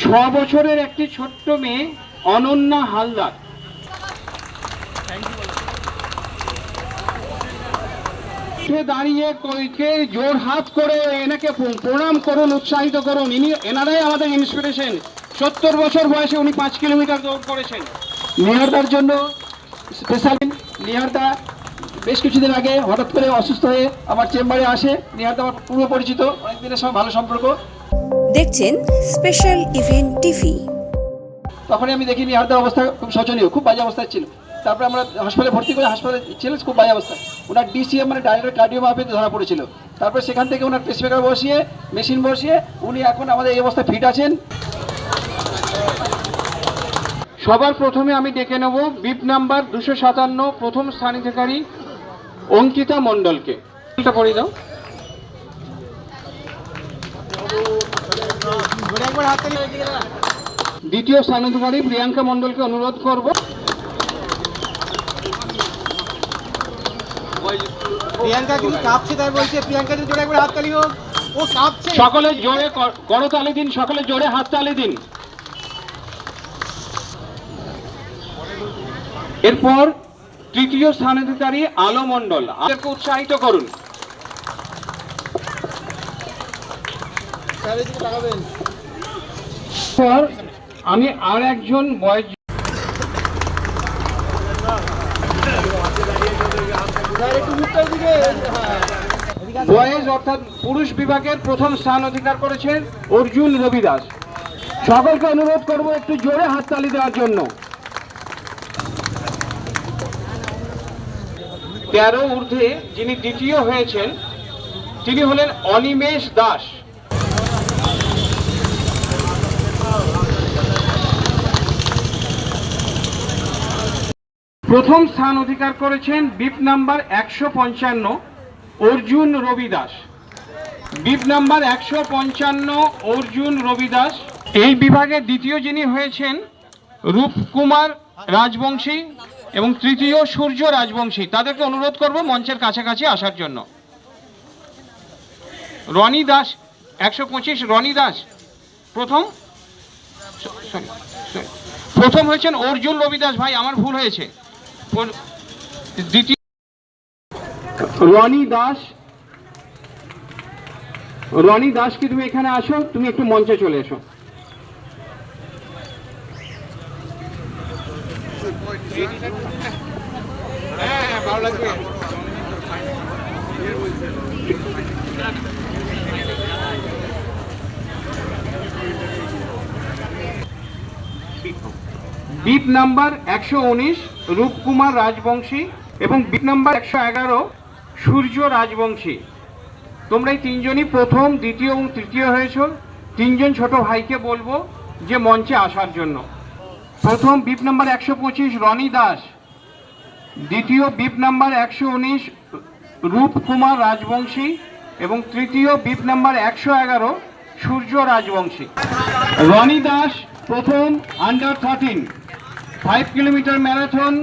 6 বছরের একটি ছোট্ট মেয়ে অনন্যা হালদার। দাঁড়িয়ে কইকে জোর হাত করে এনাকে প্রণাম করুন, উৎসাহিত করুন। এনারাই আমাদের ইন্সপিরেশন। 70 বছর বয়সে উনি 5 কিলোমিটার দৌড় করেছেন। নিহারদার জন্য স্পেশাল। নিহারদা বেশ কিছুদিন আগে হঠাৎ করে অসুস্থ হয়ে আমার চেম্বারে আসে। নিহারদা আমার পূর্ব পরিচিত, অনেকদিনের সঙ্গে ভালো সম্পর্ক। দেখছেন স্পেশাল ইভেন্ট টিভি। তখনই আমি দেখি নিহারদার অবস্থা খুব শোচনীয়, খুব বাজে অবস্থায় ছিল। তারপরে আমরা হাসপাতালে ভর্তি করে, হাসপাতালে ছিলেন খুব বাজে অবস্থা। ওনার ডিসিএম মানে ডাইরেক্ট কার্ডিওমায়োপ্যাথি ধরা পড়েছিল। তারপরে সেখান থেকে ওনার পেসমেকার বসিয়ে, মেশিন বসিয়ে উনি এখন আমাদের এই অবস্থায় ফিট আছেন। সবার প্রথমে আমি ডেকে নেব বিপ নাম্বার 257 প্রথম স্থানাধিকারী অঙ্কিতা মণ্ডলকে। করে দাও। দ্বিতীয় স্থানাধিকারী প্রিয়াঙ্কা মণ্ডলকে অনুরোধ করব। প্রিয়াঙ্কা কিন্তু কাঁপছে, তাই বলছে প্রিয়াঙ্কা যদি জোরে একবার হাততালি হোক। ও কাঁপছে। সকলে জোরে করতালি দিন, সকলে জোরে হাততালি দিন। এরপর তৃতীয় স্থানাধিকারী আলো মণ্ডল, আমাদেরকে উৎসাহিত করুন। আমি আর একজন বয়স অর্থাৎ পুরুষ বিভাগের প্রথম স্থান অধিকার করেছেন অর্জুন রবি দাস। সকলকে অনুরোধ করব একটু জোরে হাততালি দেওয়ার জন্য। 13 ঊর্ধ্বে যিনি দ্বিতীয় হয়েছেন তিনি হলেন অনিমেষ দাস। প্রথম স্থান অধিকার করেছেন বিপ নাম্বার 155 অর্জুন রবি দাস। বিপ নাম্বার 155 অর্জুন রবি দাস। এই বিভাগে দ্বিতীয় যিনি হয়েছেন রূপকুমার রাজবংশী এবং তৃতীয় সূর্য রাজবংশী। তাদেরকে অনুরোধ করব মঞ্চের কাছাকাছি আসার জন্য। রনি দাস 125 রনি দাস প্রথম হয়েছেন অর্জুন রবি দাস। ভাই আমার ভুল হয়েছে। দ্বিতীয় রনি দাস। রনি দাস কি তুমি এখানে আসো, তুমি একটু মঞ্চে চলে এসো। বিপ নাম্বার 119 রূপকুমার রাজবংশী এবং বিপ নাম্বার 111 সূর্য রাজবংশী। তোমরা এই তিনজনই প্রথম, দ্বিতীয় এবং তৃতীয় হয়েছ। তিনজন ছোট ভাইকে বলবো যে মঞ্চে আসার জন্য। প্রথম বিপ নাম্বার 125 রনি দাস, দ্বিতীয় বিপ নাম্বার 119 রূপকুমার রাজবংশী এবং তৃতীয় বিপ নাম্বার 111 সূর্য রাজবংশী। রনি দাস প্রথম under 13 5 kilometre marathon,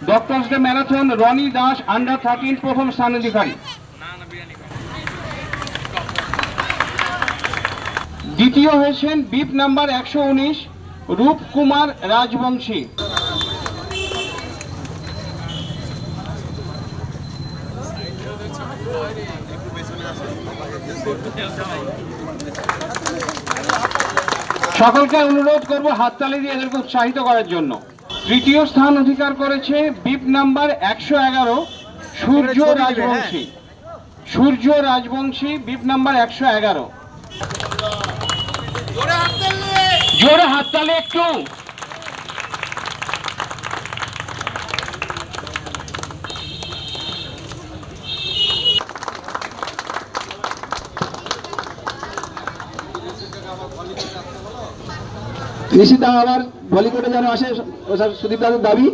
doctors day marathon. Roni Das under 13 প্রথম স্থানাধিকারী। দ্বিতীয় হয়েছেন বিপ নাম্বার 119 রূপকুমার রাজবংশী। সকলকে অনুরোধ করব হাততালি দিয়ে এদেরকে উৎসাহিত করার জন্য। তৃতীয় স্থান অধিকার করেছে বিপ নাম্বার 111 সূর্য রাজবংশী। সূর্য রাজবংশী বিপ নাম্বার 111। জোরে হাততালি একটু। নিশ্চিত আবার ভলিকোটে যেন আসে, সুদীপ দাদের দাবি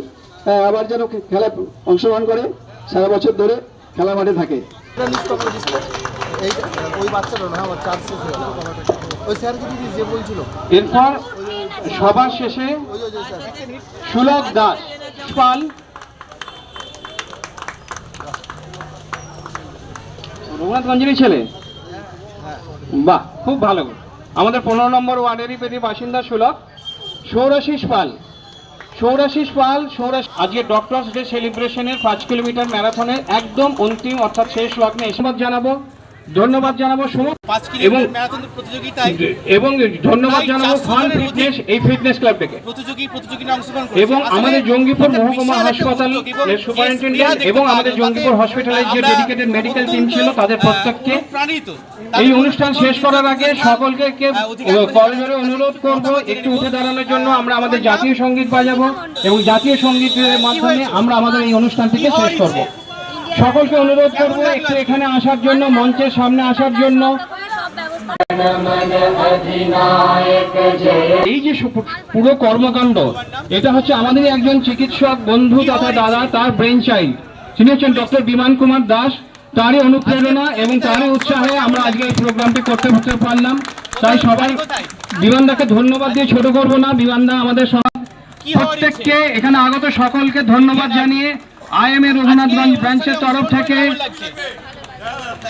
আবার যেন খেলায় অংশগ্রহণ করে, সারা বছর ধরে খেলা মাঠে থাকে। এরপর সবার শেষে সুলভ দাস পাল। রঘুনাথগঞ্জেরই ছেলে। বাহ, খুব ভালো। আমাদের 15 নম্বর ওয়ার্ডেরই বাসিন্দা সুলভ। সৌরাশিস পাল, আজকে ডক্টরস ডে সেলিব্রেশনের 5 কিলোমিটার ম্যারাথনের একদম অন্তিম অর্থাৎ শেষ লগ্নে ধন্যবাদ জানাবো সুমন 5 এবং কিলোমিটার ম্যারাথন প্রতিযোগিতায় এবং ধন্যবাদ জানাবো ফান ফিটনেস এই ফিটনেস ক্লাবটাকে প্রতিযোগীরা অংশগ্রহণ করেছে। এবং আসলে আমাদের জঙ্গিপুর একটা মহকুমা বিশাল একটা হাসপাতাল উদ্যোগ এবং সুপারিনটেন্ডেন্ট যে এবং দেখতে আমাদের পাওয়া জঙ্গিপুর তাতে হসপিটালের যে আমরা ডেডিকেটেড মেডিকেল টিম ছিল তাদের প্রত্যেককে অনুপ্রাণিত। এই অনুষ্ঠান শেষ করার আগে সকলকে করজোড়ে অনুরোধ করব একটু উঠে দাঁড়ানোর জন্য। আমরা আমাদের জাতীয় সঙ্গীত বাজাবো এবং জাতীয় সঙ্গীতের মাধ্যমে আমরা আমাদের এই অনুষ্ঠানটিকে শেষ করব। সকলকে অনুরোধ করব একটু এখানে আসার জন্য, মঞ্চের সামনে আসার জন্য। এই যে পুরো কর্মকাণ্ড, এটা হচ্ছে আমাদের একজন চিকিৎসক বন্ধু তথা দাদা, তার ব্রেন চাইল্ড, তিনি হচ্ছেন ডক্টর বিমান কুমার দাস। তারই অনুপ্রেরণা এবং তারই উৎসাহে আমরা আজকে এই প্রোগ্রামটি করতে পারলাম। তাই সবাই বিমানদাকে ধন্যবাদ দিয়ে ছোট করবো না। বিমানদা আমাদের সব প্রত্যেককে এখানে আগত সকলকে ধন্যবাদ জানিয়ে IMA রঘুনাথগঞ্জ ব্রাঞ্চের তরফ থেকে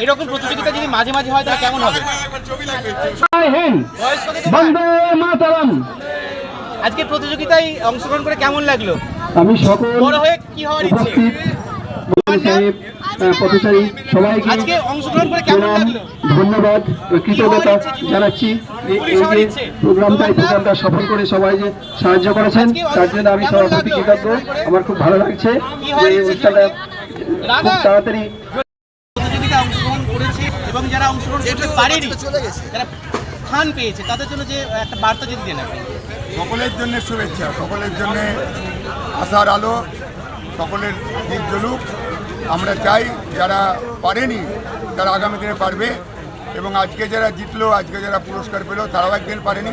এরকম প্রতিযোগিতা যদি মাঝে মাঝে হয় তাহলে কেমন হবে? বয়স কত তোমার? বন্দে মাতরম। আজকে প্রতিযোগিতায় অংশগ্রহণ করে কেমন লাগলো? আমি সকল বড় হয়ে কি হওয়ার ইচ্ছে? সাহেব পথচারী সবাইকে আজকে অংশগ্রহণ করে কেমন লাগলো? ধন্যবাদ কৃতজ্ঞতা জানাচ্ছি। এই যে প্রোগ্রামটা সফল করে সবাই যে সাহায্য করেছেন তার জন্য আমি সভাপতি কৃতজ্ঞ। আমার খুব ভালো লাগছে যে এই অনুষ্ঠানটা খুব তাড়াতাড়ি প্রতিযোগিতা অংশগ্রহণ করেছে এবং যারা অংশগ্রহণ করতে পারেনি, যারা স্থান পেয়েছে তাদের জন্য যে একটা বার্তা যদি দেন আপনি। সকলের জন্য শুভেচ্ছা, সকলের জন্য আশার আলো, সকলের দিক জ্বলুক। আমরা চাই যারা পারেনি তারা আগামী দিনে পারবে এবং আজকে যারা জিতলো, আজকে যারা পুরস্কার পেলো তারাও একদিন পারেনি।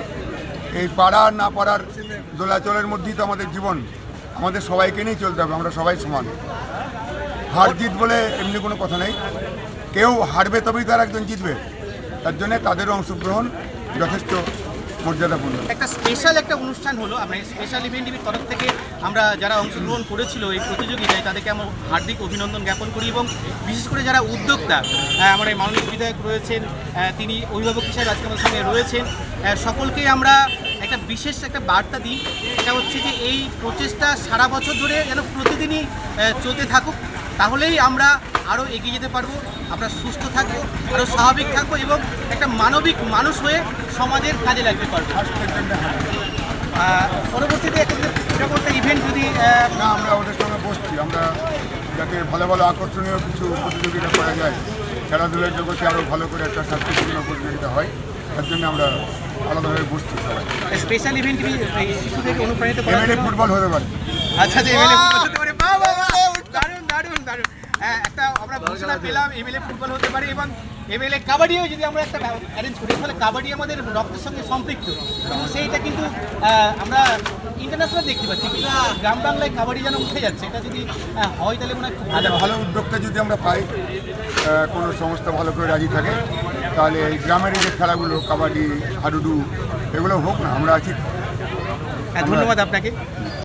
এই পারার না পারার দোলাচলের মধ্যেই তো আমাদের জীবন, আমাদের সবাইকে নিয়েই চলতে হবে। আমরা সবাই সমান, হার জিত বলে এমনি কোনো কথা নেই। কেউ হারবে তবেই তার একজন জিতবে, তার জন্য তাদেরও অংশগ্রহণ যথেষ্ট মর্যাদাপূর্ণ। একটা স্পেশাল একটা অনুষ্ঠান হলো, আমরা স্পেশাল ইভেন্ট টিভির তরফ থেকে আমরা যারা অংশগ্রহণ করেছিল এই প্রতিযোগিতায় তাদেরকে আমরা হার্দিক অভিনন্দন জ্ঞাপন করি এবং বিশেষ করে যারা উদ্যোক্তা, আমার এই মাননীয় বিধায়ক রয়েছেন, তিনি অভিভাবক হিসেবে আজকে আমাদের সঙ্গে রয়েছেন, সকলকেই আমরা একটা বিশেষ একটা বার্তা দিই। এটা হচ্ছে যে এই প্রচেষ্টা সারা বছর ধরে যেন প্রতিদিনই চলতে থাকুক, তাহলেই আমরা আরও এগিয়ে যেতে পারবো, আমরা সুস্থ থাকবো, আরও স্বাভাবিক থাকবো এবং একটা মানবিক মানুষ হয়ে সমাজের কাজে লাগতে পারবো। পরবর্তীতে এরকম একটা ইভেন্ট যদি না, আমরা ওদের সঙ্গে বসছি, আমরা যাতে ভালো ভালো আকর্ষণীয় কিছু প্রতিযোগিতা করা যায়, খেলাধুলার জগতে আরও ভালো করে একটা শান্তিপূর্ণ প্রতিযোগিতা হয়, তার জন্য আমরা আলাদাভাবে বসছি সবাই। স্পেশাল ইভেন্ট শিশুদেরকে অনুপ্রাণিত করার এমএলএ জন্য- ফুটবল হতে পারে। আচ্ছা, যে এমএলএ ফুটবল হতে পারে, বাহ বাহ বাহ, দারুণ দারুণ দারুণ। একটা আমরা ঘোষণা পেলাম এমএলএ ফুটবল হতে পারে এবং এমএলএ কাবাডিও যদি আমরা একটা অ্যারেঞ্জ করি, তাহলে কাবাডি আমাদের রক্তের সঙ্গে সম্পৃক্ত এবং সেইটা কিন্তু আমরা ইন্টারন্যাশনাল দেখতে পাচ্ছি, কিন্তু গ্রাম বাংলায় কাবাডি যেন উঠে যাচ্ছে, এটা যদি হয় তাহলে মনে হয় খুব ভালো হবে। ভালো উদ্যোগটা যদি আমরা পাই, কোনো সংস্থা ভালো করে রাজি থাকে, তাহলে এই গ্রামের এই যে খেলাগুলো কাবাডি, হাডুডু, এগুলো হোক না, আমরা আছি। ধন্যবাদ আপনাকে।